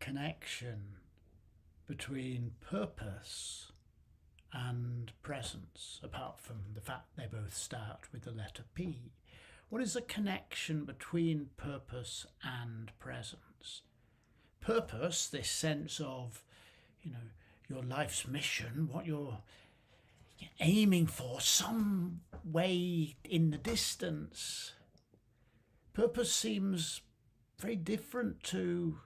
connection between purpose and presence, apart from the fact they both start with the letter P? What is the connection between purpose and presence? Purpose, this sense of, your life's mission, what you're aiming for, some way in the distance. Purpose seems very different to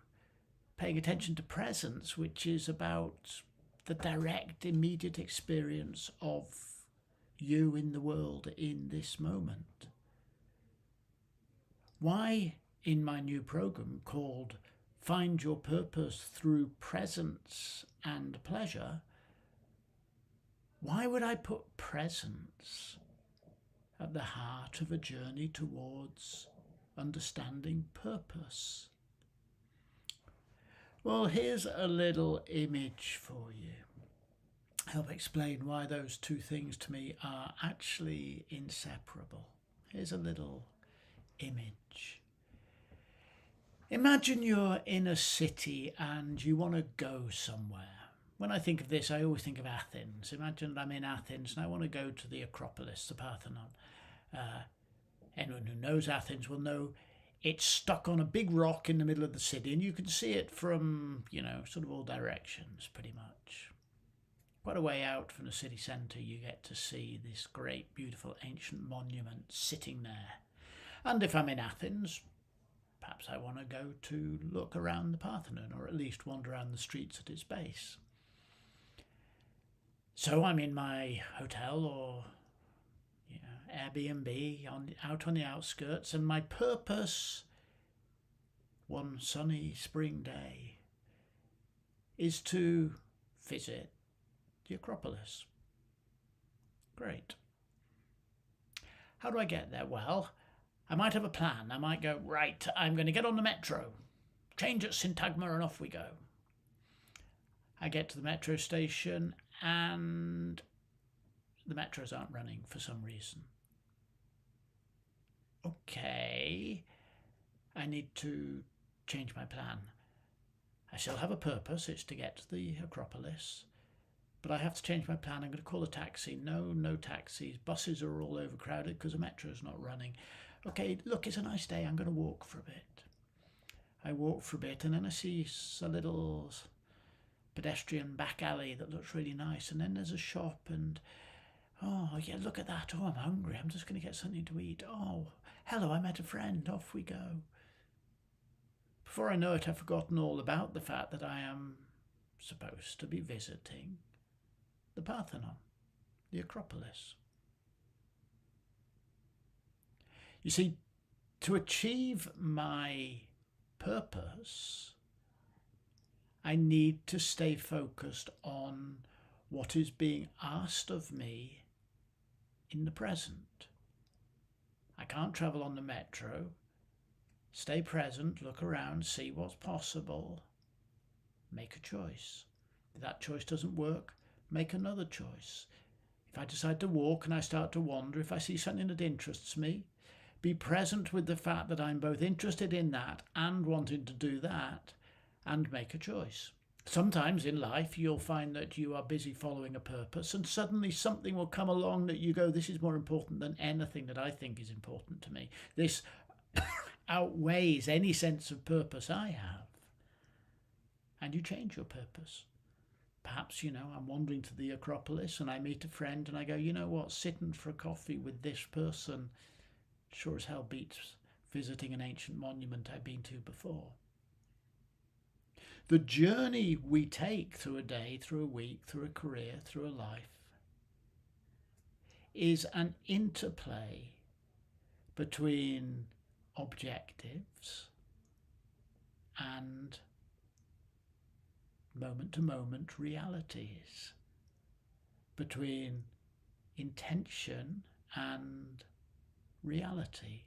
paying attention to presence, which is about the direct, immediate experience of you in the world in this moment. Why, in my new program called Find Your Purpose Through Presence and Pleasure, why would I put presence at the heart of a journey towards understanding purpose? Well, here's a little image for you. Help explain why those two things to me are actually inseparable. Here's a little image. Imagine you're in a city and you want to go somewhere. When I think of this, I always think of Athens. Imagine I'm in Athens and I want to go to the Acropolis, the Parthenon. Anyone who knows Athens will know it's stuck on a big rock in the middle of the city, and you can see it from, sort of all directions, pretty much. Quite a way out from the city centre, you get to see this great, beautiful, ancient monument sitting there. And if I'm in Athens, perhaps I want to go to look around the Parthenon, or at least wander around the streets at its base. So I'm in my hotel or Airbnb out on the outskirts, and my purpose, one sunny spring day, is to visit the Acropolis. Great. How do I get there? Well, I might have a plan. I might go, right, I'm going to get on the metro, change at Syntagma, and off we go. I get to the metro station and the metros aren't running for some reason. Okay, I need to change my plan. I still have a purpose, it's to get to the Acropolis, but I have to change my plan. I'm going to call a taxi. No taxis. Buses are all overcrowded because the metro's not running. Okay, look, it's a nice day. I'm going to walk for a bit. I walk for a bit and then I see a little pedestrian back alley that looks really nice, and then there's a shop, and oh yeah, look at that. Oh, I'm hungry. I'm just going to get something to eat. Oh, hello, I met a friend. Off we go. Before I know it, I've forgotten all about the fact that I am supposed to be visiting the Parthenon, the Acropolis. You see, to achieve my purpose, I need to stay focused on what is being asked of me in the present. I can't travel on the metro. Stay present, look around, see what's possible, make a choice. If that choice doesn't work, make another choice. If I decide to walk and I start to wander, if I see something that interests me, be present with the fact that I'm both interested in that and wanting to do that, and make a choice. Sometimes in life you'll find that you are busy following a purpose, and suddenly something will come along that you go, this is more important than anything that I think is important to me. This outweighs any sense of purpose I have. And you change your purpose. Perhaps, I'm wandering to the Acropolis and I meet a friend and I go, you know what, sitting for a coffee with this person sure as hell beats visiting an ancient monument I've been to before. The journey we take through a day, through a week, through a career, through a life, is an interplay between objectives and moment-to-moment realities, between intention and reality,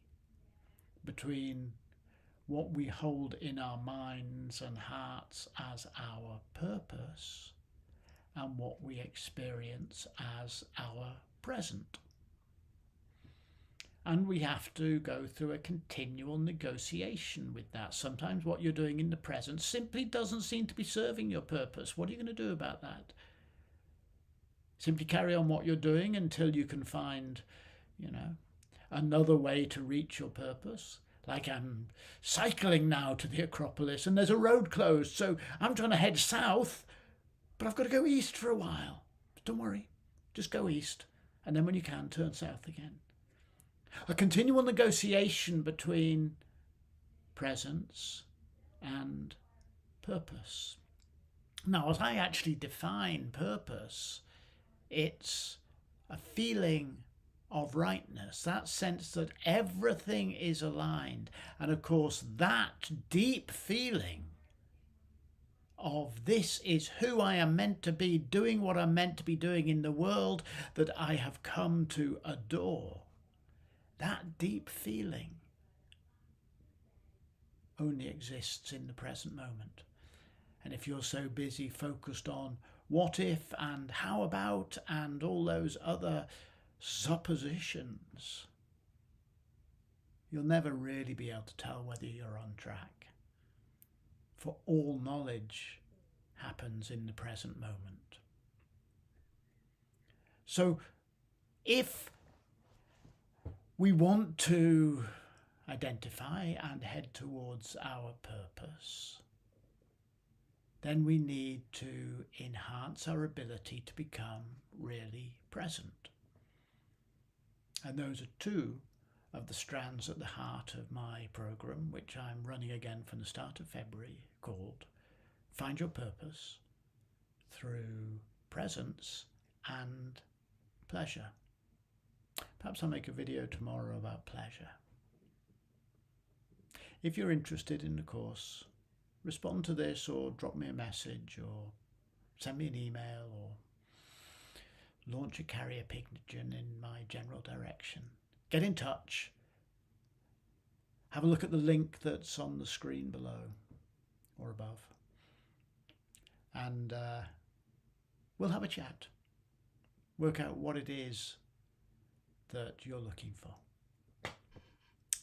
between what we hold in our minds and hearts as our purpose and what we experience as our present. And we have to go through a continual negotiation with that. Sometimes what you're doing in the present simply doesn't seem to be serving your purpose. What are you going to do about that? Simply carry on what you're doing until you can find, another way to reach your purpose. Like I'm cycling now to the Acropolis and there's a road closed, so I'm trying to head south, but I've got to go east for a while. Don't worry, just go east, and then when you can, turn south again. A continual negotiation between presence and purpose. Now, as I actually define purpose, it's a feeling of rightness, that sense that everything is aligned. And of course, that deep feeling of this is who I am meant to be, doing what I'm meant to be doing in the world that I have come to adore. That deep feeling only exists in the present moment. And if you're so busy focused on what if and how about and all those other suppositions, you'll never really be able to tell whether you're on track. For all knowledge happens in the present moment. So if we want to identify and head towards our purpose, then we need to enhance our ability to become really present. And those are two of the strands at the heart of my program, which I'm running again from the start of February, called Find Your Purpose Through Presence and Pleasure. Perhaps I'll make a video tomorrow about pleasure. If you're interested in the course, respond to this or drop me a message or send me an email or launch a carrier pigeon in my general direction. Get in touch. Have a look at the link that's on the screen below or above. And we'll have a chat. Work out what it is that you're looking for.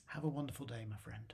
Have a wonderful day, my friend.